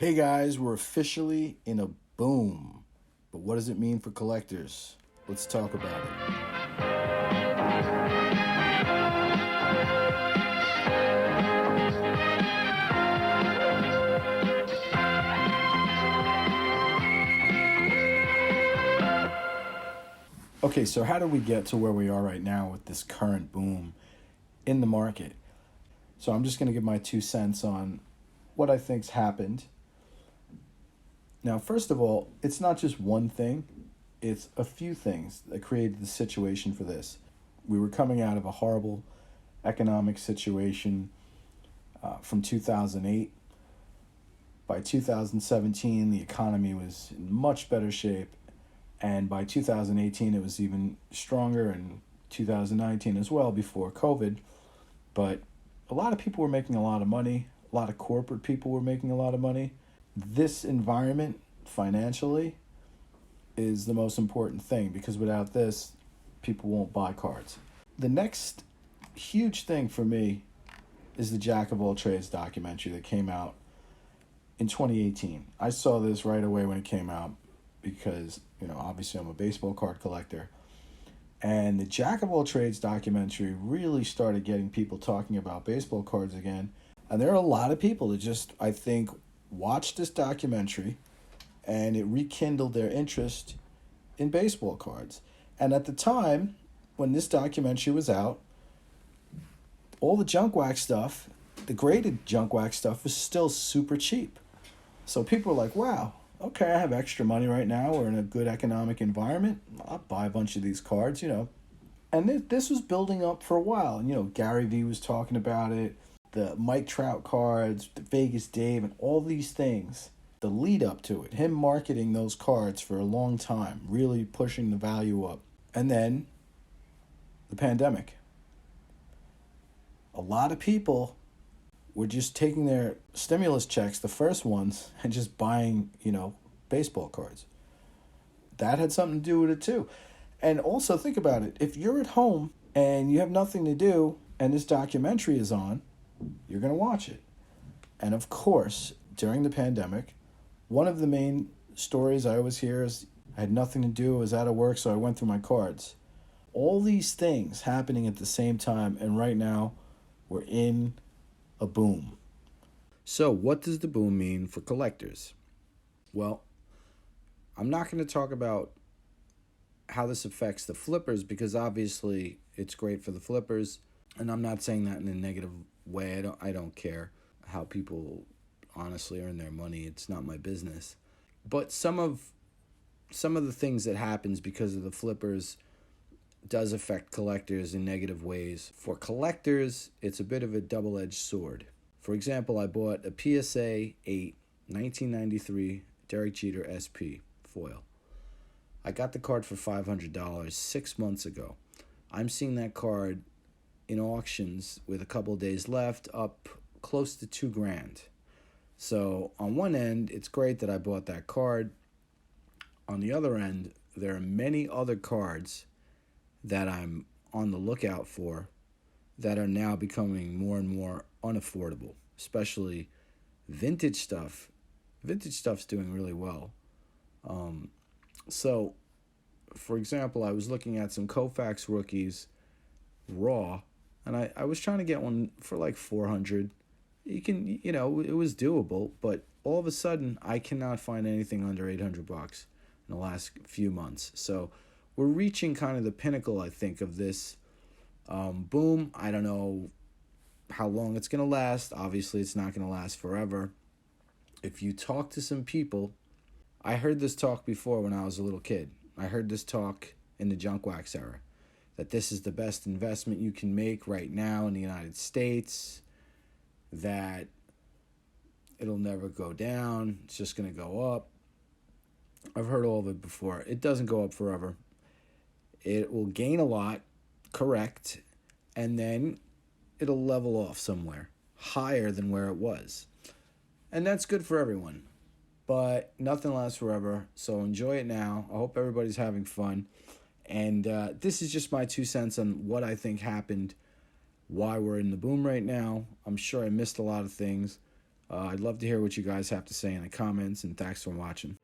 Hey guys, we're officially in a boom. But what does it mean for collectors? Let's talk about it. Okay, so how do we get to where we are right now with this current boom in the market? So I'm just going to give my 2 cents on what I think's happened. Now, first of all, it's not just one thing, it's a few things that created the situation for this. We were coming out of a horrible economic situation from 2008. By 2017, the economy was in much better shape. And by 2018, it was even stronger, and 2019 as well before COVID. But a lot of people were making a lot of money. A lot of corporate people were making a lot of money. This environment financially is the most important thing, because without this, people won't buy cards. The next huge thing for me is the Jack of All Trades documentary that came out in 2018. I saw this right away when it came out because, obviously I'm a baseball card collector. And the Jack of All Trades documentary really started getting people talking about baseball cards again. And there are a lot of people that just, I think, watched this documentary and it rekindled their interest in baseball cards. And at the time, when this documentary was out, all the junk wax stuff, the graded junk wax stuff, was still super cheap. So people were like, wow, okay, I have extra money right now. We're in a good economic environment. I'll buy a bunch of these cards, And this was building up for a while. And, Gary Vee was talking about it, the Mike Trout cards, the Vegas Dave, and all these things. The lead up to it, him marketing those cards for a long time, really pushing the value up. And then the pandemic. A lot of people were just taking their stimulus checks, the first ones, and just buying, baseball cards. That had something to do with it too. And also think about it. If you're at home and you have nothing to do and this documentary is on, you're going to watch it. And of course, during the pandemic, one of the main stories I always hear is I had nothing to do, I was out of work, so I went through my cards. All these things happening at the same time, and right now we're in a boom. So what does the boom mean for collectors? Well, I'm not going to talk about how this affects the flippers, because obviously it's great for the flippers, and I'm not saying that in a negative way. I don't care how people honestly earn their money. It's not my business. But some of the things that happens because of the flippers does affect collectors in negative ways. For collectors, it's a bit of a double-edged sword. For example, I bought a PSA 8 1993 Derek Jeter SP foil. I got the card for $500 6 months ago. I'm seeing that card in auctions with a couple of days left up close to $2,000. So on one end, it's great that I bought that card. On the other end, there are many other cards that I'm on the lookout for that are now becoming more and more unaffordable, especially vintage stuff. Vintage stuff's doing really well. So, for example, I was looking at some Koufax rookies raw, and I was trying to get one for like $400. You can, it was doable, but all of a sudden I cannot find anything under $800 in the last few months. So we're reaching kind of the pinnacle, I think, of this boom. I don't know how long it's going to last. Obviously, it's not going to last forever. If you talk to some people, I heard this talk before when I was a little kid. I heard this talk in the junk wax era, that this is the best investment you can make right now in the United States, that it'll never go down, it's just going to go up. I've heard all of it before. It doesn't go up forever. It will gain a lot, correct, and then it'll level off somewhere higher than where it was. And that's good for everyone. But nothing lasts forever, so enjoy it now. I hope everybody's having fun. And this is just my 2 cents on what I think happened, why we're in the boom right now. I'm sure I missed a lot of things. I'd love to hear what you guys have to say in the comments, and thanks for watching.